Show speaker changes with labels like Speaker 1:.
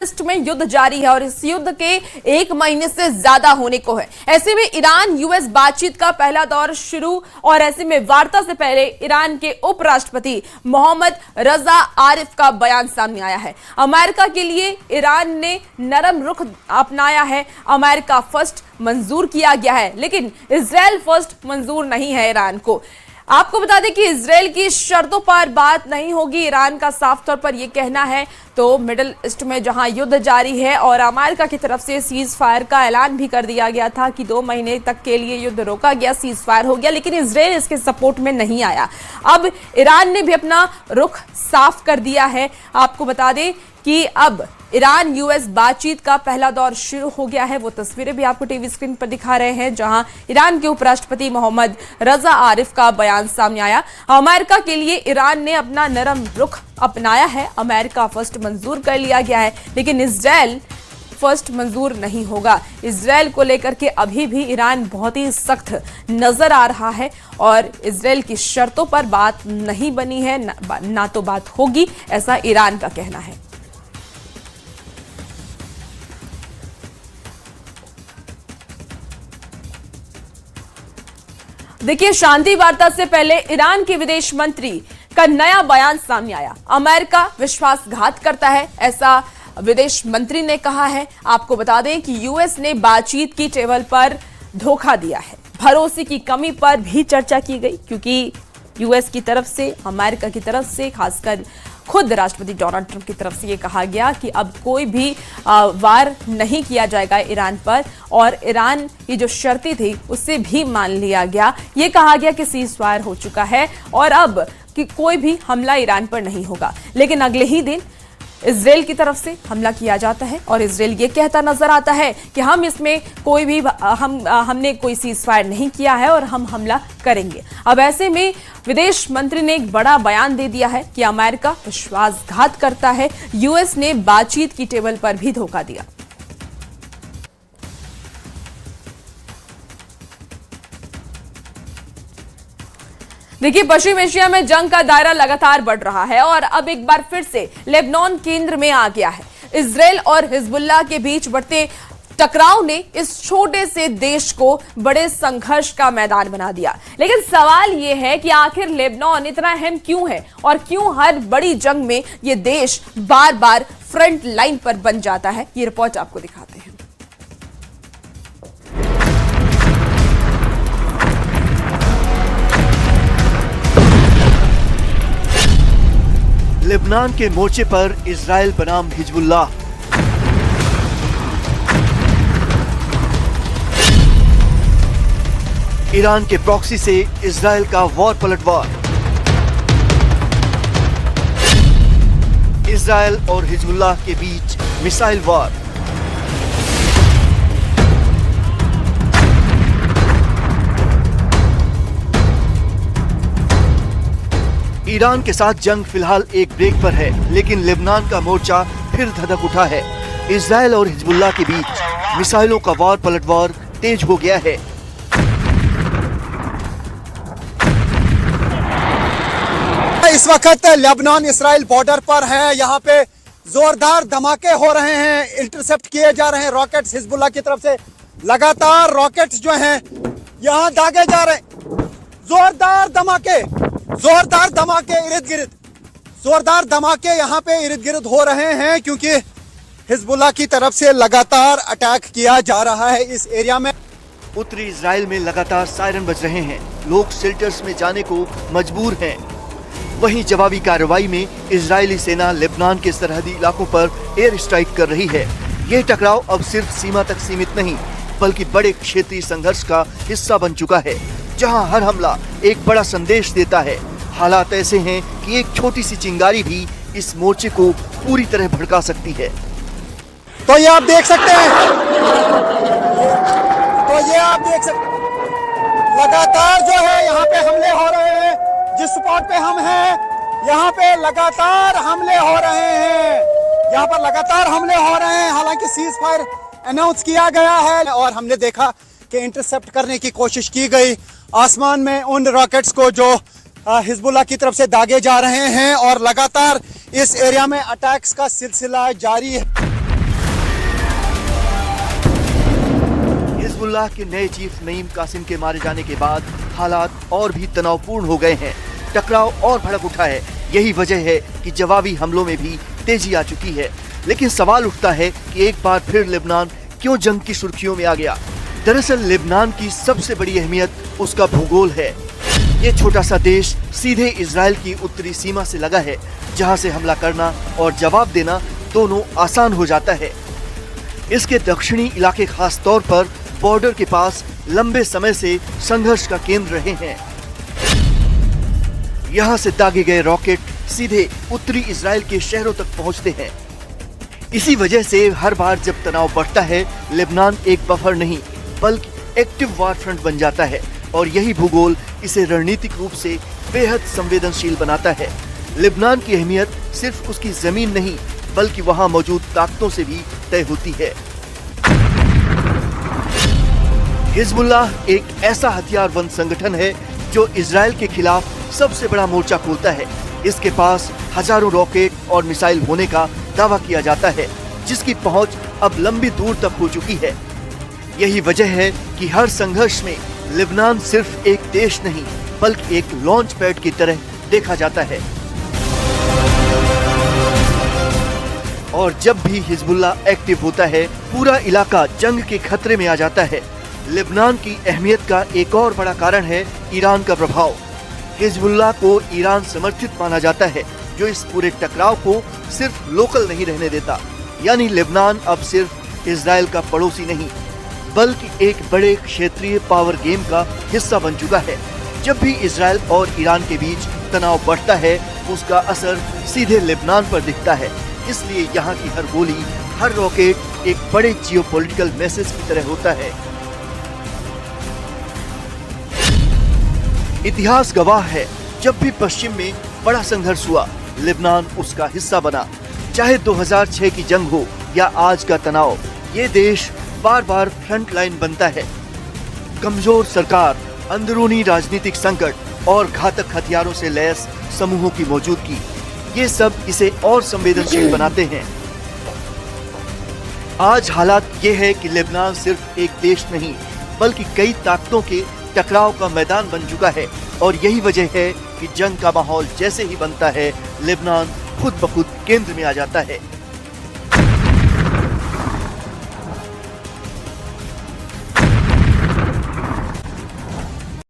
Speaker 1: में युद्ध जारी है और इस युद्ध के 1 महीने से ज्यादा होने को है। ऐसे में ईरान यूएस बातचीत का पहला दौर शुरू और ऐसे में वार्ता से पहले ईरान के उपराष्ट्रपति मोहम्मद रजा आरिफ का बयान सामने आया है। अमेरिका के लिए ईरान ने नरम रुख अपनाया है। अमेरिका फर्स्ट मंजूर किया गया है, लेकिन इजराइल फर्स्ट मंजूर नहीं है ईरान को। आपको बता दें कि इजराइल की शर्तों पर बात नहीं होगी, ईरान का साफ तौर पर यह कहना है। तो मिडिल ईस्ट में जहां युद्ध जारी है और अमेरिका की तरफ से सीज फायर का ऐलान भी कर दिया गया था कि 2 महीने तक के लिए युद्ध रोका गया, सीज फायर हो गया, लेकिन इजराइल इसके सपोर्ट में नहीं आया। अब ईरान ने भी अपना रुख साफ कर दिया है। आपको बता दें कि अब ईरान यूएस बातचीत का पहला दौर शुरू हो गया है। वो तस्वीरें भी आपको टीवी स्क्रीन पर दिखा रहे हैं, जहां ईरान के उपराष्ट्रपति मोहम्मद रजा आरिफ का बयान सामने आया। अमेरिका के लिए ईरान ने अपना नरम रुख अपनाया है। अमेरिका फर्स्ट मंजूर कर लिया गया है, लेकिन इजराइल फर्स्ट मंजूर नहीं होगा। इजराइल को लेकर के अभी भी ईरान बहुत ही सख्त नजर आ रहा है और इजराइल की शर्तों पर बात नहीं बनी है, ना तो बात होगी, ऐसा ईरान का कहना है। देखिए, शांति वार्ता से पहले ईरान के विदेश मंत्री का नया बयान सामने आया। अमेरिका विश्वासघात करता है, ऐसा विदेश मंत्री ने कहा है। आपको बता दें कि यूएस ने बातचीत की टेबल पर धोखा दिया है। भरोसे की कमी पर भी चर्चा की गई, क्योंकि यूएस की तरफ से, अमेरिका की तरफ से, खासकर खुद राष्ट्रपति डोनाल्ड ट्रंप की तरफ से ये कहा गया कि अब कोई भी वार नहीं किया जाएगा ईरान पर, और ईरान की जो शर्तें थी उससे भी मान लिया गया। ये कहा गया कि सीज फायर हो चुका है और अब कि कोई भी हमला ईरान पर नहीं होगा। लेकिन अगले ही दिन इजराइल की तरफ से हमला किया जाता है और इजराइल ये कहता नजर आता है कि हम इसमें कोई भी हमने कोई सीज फायर नहीं किया है और हम हमला करेंगे। अब ऐसे में विदेश मंत्री ने एक बड़ा बयान दे दिया है कि अमेरिका विश्वासघात करता है, यूएस ने बातचीत की टेबल पर भी धोखा दिया। देखिए, पश्चिम एशिया में जंग का दायरा लगातार बढ़ रहा है और अब एक बार फिर से लेबनान केंद्र में आ गया है। इजराइल और हिजबुल्लाह के बीच बढ़ते टकराव ने इस छोटे से देश को बड़े संघर्ष का मैदान बना दिया। लेकिन सवाल यह है कि आखिर लेबनान इतना अहम क्यों है और क्यों हर बड़ी जंग में यह देश बार बार फ्रंट लाइन पर बन जाता है। ये रिपोर्ट आपको दिखाते हैं।
Speaker 2: लेबनान के मोर्चे पर इजराइल बनाम हिजबुल्लाह। ईरान के प्रॉक्सी से इजराइल का वॉर पलटवार। इजराइल और हिजबुल्लाह के बीच मिसाइल वार। ईरान के साथ जंग फिलहाल एक ब्रेक पर है, लेकिन लेबनान का मोर्चा फिर धधक उठा है। इजराइल और हिजबुल्लाह के बीच मिसाइलों का वार पलटवार तेज हो गया है।
Speaker 3: इस वक्त लेबनान इसराइल बॉर्डर पर है। यहाँ पे जोरदार धमाके हो रहे हैं, इंटरसेप्ट किए जा रहे हैं रॉकेट्स। हिजबुल्लाह की तरफ से लगातार रॉकेट्स जो हैं यहाँ दागे जा रहे हैं। जोरदार धमाके इर्द गिर्द, जोरदार धमाके यहाँ पे इर्द गिर्द हो रहे हैं, क्योंकि हिजबुल्लाह की तरफ से लगातार अटैक किया जा रहा है इस एरिया में।
Speaker 2: उत्तरी इजराइल में लगातार सायरन बज रहे हैं, लोग शेल्टर्स में जाने को मजबूर हैं। वहीं जवाबी कार्रवाई में इजरायली सेना लेबनान के सरहदी इलाकों पर एयर स्ट्राइक कर रही है। ये टकराव अब सिर्फ सीमा तक सीमित नहीं, बल्कि बड़े क्षेत्रीय संघर्ष का हिस्सा बन चुका है, जहां हर हमला एक बड़ा संदेश देता है। हालात ऐसे हैं कि एक छोटी सी चिंगारी भी इस मोर्चे को पूरी तरह भड़का सकती है।
Speaker 3: तो ये आप देख सकते हैं, लगातार जो है यहाँ पे हमले हो रहे हैं। जिस स्पॉट पे हम हैं यहाँ पे लगातार हमले हो रहे हैं। हालांकि सीज फायर अनाउंस किया गया है और हमने देखा कि इंटरसेप्ट करने की कोशिश की गई आसमान में उन रॉकेट्स को जो हिजबुल्लाह की तरफ से दागे जा रहे हैं, और लगातार इस एरिया में अटैक्स का सिलसिला जारी है।
Speaker 2: हिजबुल्लाह के नए चीफ नईम कासिम के मारे जाने के बाद हालात और भी तनावपूर्ण हो गए हैं। टकराव और भड़क उठा है। यही वजह है कि जवाबी हमलों में भी तेजी आ चुकी है। लेकिन सवाल उठता है कि एक बार फिर लेबनान क्यों जंग की सुर्खियों में आ गया। दरअसल लेबनान की सबसे बड़ी अहमियत उसका भूगोल है। ये छोटा सा देश सीधे इजराइल की उत्तरी सीमा से लगा है, जहां से हमला करना और जवाब देना दोनों आसान हो जाता है। इसके दक्षिणी इलाके खास तौर पर बॉर्डर के पास लंबे समय से संघर्ष का केंद्र रहे हैं। यहां से दागे गए रॉकेट सीधे उत्तरी इजराइल के शहरों तक पहुंचते हैं। इसी वजह से हर बार जब तनाव बढ़ता है, लेबनान एक बफर नहीं बल्कि एक्टिव वार फ्रंट बन जाता है और यही भूगोल इसे रणनीतिक रूप से बेहद संवेदनशील बनाता है। लेबनान की अहमियत सिर्फ उसकी जमीन नहीं बल्कि वहां मौजूद ताकतों से भी तय होती है। हिजबुल्लाह एक ऐसा हथियारबंद संगठन है जो इजराइल के खिलाफ सबसे बड़ा मोर्चा खोलता है। इसके पास हजारों रॉकेट और मिसाइल होने का दावा किया जाता है, जिसकी पहुंच अब लंबी दूर तक हो चुकी है। यही वजह है कि हर संघर्ष में लेबनान सिर्फ एक देश नहीं बल्कि एक लॉन्च पैड की तरह देखा जाता है। और जब भी हिजबुल्लाह एक्टिव होता है, पूरा इलाका जंग के खतरे में आ जाता है। लेबनान की अहमियत का एक और बड़ा कारण है ईरान का प्रभाव। हिजबुल्लाह को ईरान समर्थित माना जाता है, जो इस पूरे टकराव को सिर्फ लोकल नहीं रहने देता। यानी लेबनान अब सिर्फ इजराइल का पड़ोसी नहीं बल्कि एक बड़े क्षेत्रीय पावर गेम का हिस्सा बन चुका है। जब भी इजराइल और ईरान के बीच तनाव बढ़ता है, उसका असर सीधे लेबनान पर दिखता है। इसलिए यहाँ की हर गोली, हर रॉकेट एक बड़े जियोपॉलिटिकल मैसेज की तरह होता है। इतिहास गवाह है, जब भी पश्चिम में बड़ा संघर्ष हुआ, लेबनान उसका हिस्सा बना। चाहे 2006 की जंग हो या आज का तनाव, ये देश बार बार फ्रंट लाइन बनता है। कमजोर सरकार, अंदरूनी राजनीतिक संकट और घातक हथियारों से लैस समूहों की मौजूदगी, ये सब इसे और संवेदनशील बनाते हैं। आज हालात ये है कि लेबनान सिर्फ एक देश नहीं बल्कि कई ताकतों के टकराव का मैदान बन चुका है। और यही वजह है कि जंग का माहौल जैसे ही बनता है, लेबनान खुद ब खुद केंद्र में आ जाता है।